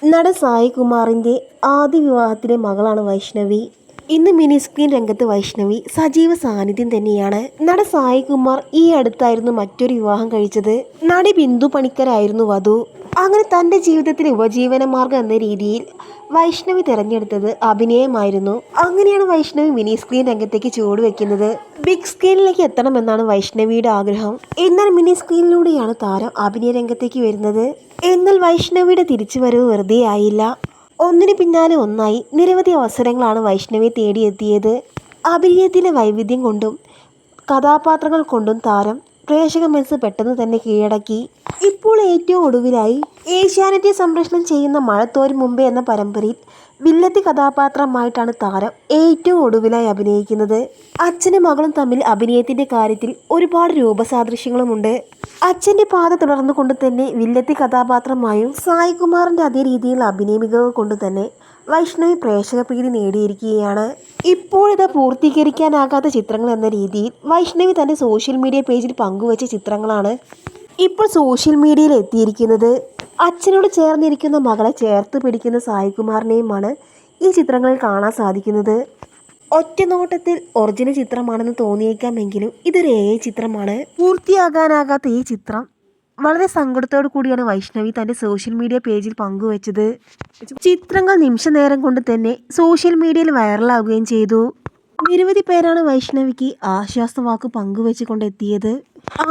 നടൻ സായി കുമാറിൻ്റെ ആദ്യ വിവാഹത്തിലെ മകളാണ് വൈഷ്ണവി. ഇന്ന് മിനി സ്ക്രീൻ രംഗത്ത് വൈഷ്ണവി സജീവ സാന്നിധ്യം തന്നെയാണ്. നടൻ സായി കുമാർ ഈ അടുത്തായിരുന്നു മറ്റൊരു വിവാഹം കഴിച്ചത്. നടി ബിന്ദു പണിക്കരായിരുന്നു വധു. അങ്ങനെ തൻ്റെ ജീവിതത്തിലെ ഉപജീവനമാർഗം എന്ന രീതിയിൽ വൈഷ്ണവി തിരഞ്ഞെടുത്തത് അഭിനയമായിരുന്നു. അങ്ങനെയാണ് വൈഷ്ണവി മിനി സ്ക്രീൻ രംഗത്തേക്ക് ചുവടുവെക്കുന്നത്. ബിഗ് സ്ക്രീനിലേക്ക് എത്തണമെന്നാണ് വൈഷ്ണവിയുടെ ആഗ്രഹം. എന്നാൽ മിനി സ്ക്രീനിലൂടെയാണ് താരം അഭിനയ രംഗത്തേക്ക് വരുന്നത്. എന്നാൽ വൈഷ്ണവിയുടെ തിരിച്ചുവരവ് വെറുതെ ആയില്ല. ഒന്നിനു പിന്നാലെ ഒന്നായി നിരവധി അവസരങ്ങളാണ് വൈഷ്ണവിയെ തേടിയെത്തിയത്. അഭിനയത്തിലെ വൈവിധ്യം കൊണ്ടും കഥാപാത്രങ്ങൾ കൊണ്ടും താരം പ്രേക്ഷക മനസ്സ് പെട്ടെന്ന് തന്നെ കീഴടക്കി. ഇപ്പോൾ ഏറ്റവും ഒടുവിലായി ഏഷ്യാനെറ്റിൽ സംപ്രേഷണം ചെയ്യുന്ന മഴത്തോരും മുമ്പേ എന്ന പരമ്പരയിൽ വില്ലത്തി കഥാപാത്രമായിട്ടാണ് താരം ഏറ്റവും ഒടുവിലായി അഭിനയിക്കുന്നത്. അച്ഛനും മകളും തമ്മിൽ അഭിനയത്തിന്റെ കാര്യത്തിൽ ഒരുപാട് രൂപസാദൃശ്യങ്ങളുമുണ്ട്. അച്ഛന്റെ പാത തുടർന്നുകൊണ്ട് തന്നെ വില്ലത്തി കഥാപാത്രമായും സായി കുമാറിന്റെ അതേ രീതിയിലുള്ള അഭിനയ മികവ് കൊണ്ട് തന്നെ വൈഷ്ണവി പ്രേക്ഷക പ്രീതി നേടിയിരിക്കുകയാണ്. ഇപ്പോഴിത് പൂർത്തീകരിക്കാനാകാത്ത ചിത്രങ്ങൾ എന്ന രീതിയിൽ വൈഷ്ണവി തന്റെ സോഷ്യൽ മീഡിയ പേജിൽ പങ്കുവച്ച ചിത്രങ്ങളാണ് ഇപ്പോൾ സോഷ്യൽ മീഡിയയിൽ എത്തിയിരിക്കുന്നത്. അച്ഛനോട് ചേർന്നിരിക്കുന്ന മകളെ ചേർത്ത് പിടിക്കുന്ന സായികുമാറിനെയുമാണ് ഈ ചിത്രങ്ങളിൽ കാണാൻ സാധിക്കുന്നത്. ഒറ്റ നോട്ടത്തിൽ ഒറിജിനൽ ചിത്രമാണെന്ന് തോന്നിയേക്കാമെങ്കിലും ഇതൊരു AI ചിത്രമാണ്. പൂർത്തിയാകാനാകാത്ത ഈ ചിത്രം വളരെ സങ്കടത്തോടു കൂടിയാണ് വൈഷ്ണവി തൻ്റെ സോഷ്യൽ മീഡിയ പേജിൽ പങ്കുവച്ചത്. ചിത്രങ്ങൾ നിമിഷ നേരം കൊണ്ട് തന്നെ സോഷ്യൽ മീഡിയയിൽ വൈറലാവുകയും ചെയ്തു. നിരവധി പേരാണ് വൈഷ്ണവിക്ക് ആശ്വാസവാക്ക് പങ്കുവെച്ചുകൊണ്ടെത്തിയത്.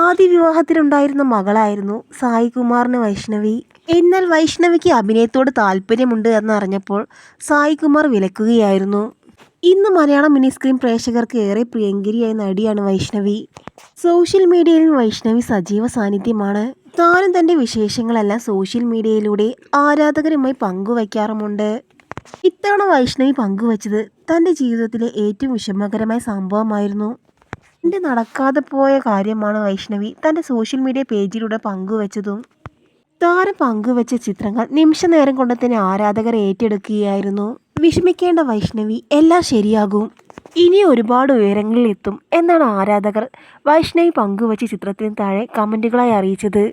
ആദ്യ വിവാഹത്തിലുണ്ടായിരുന്ന മകളായിരുന്നു സായി കുമാറിന് വൈഷ്ണവി. എന്നാൽ വൈഷ്ണവിക്ക് അഭിനയത്തോട് താല്പര്യമുണ്ട് എന്നറിഞ്ഞപ്പോൾ സായി കുമാർ വിലക്കുകയായിരുന്നു. ഇന്ന് മലയാളം മിനി സ്ക്രീൻ പ്രേക്ഷകർക്ക് ഏറെ പ്രിയങ്കരിയായ നടിയാണ് വൈഷ്ണവി. സോഷ്യൽ മീഡിയയിൽ വൈഷ്ണവി സജീവ സാന്നിധ്യമാണ്. താനും തൻ്റെ വിശേഷങ്ങളെല്ലാം സോഷ്യൽ മീഡിയയിലൂടെ ആരാധകരുമായി പങ്കുവയ്ക്കാറുമുണ്ട്. ഇത്തവണ വൈഷ്ണവി പങ്കുവച്ചത് തൻ്റെ ജീവിതത്തിലെ ഏറ്റവും വിഷമകരമായ സംഭവമായിരുന്നു. തൻ്റെ നടക്കാതെ പോയ കാര്യമാണ് വൈഷ്ണവി തൻ്റെ സോഷ്യൽ മീഡിയ പേജിലൂടെ പങ്കുവച്ചതും. താരം പങ്കുവച്ച ചിത്രങ്ങൾ നിമിഷ നേരം കൊണ്ട് തന്നെ ആരാധകർ ഏറ്റെടുക്കുകയായിരുന്നു. വിഷമിക്കേണ്ട വൈഷ്ണവി, എല്ലാം ശരിയാകും, ഇനി ഒരുപാട് ഉയരങ്ങളിൽ എത്തും എന്നാണ് ആരാധകർ വൈഷ്ണവി പങ്കുവച്ച ചിത്രത്തിന് താഴെ കമൻറ്റുകളായി അറിയിച്ചത്.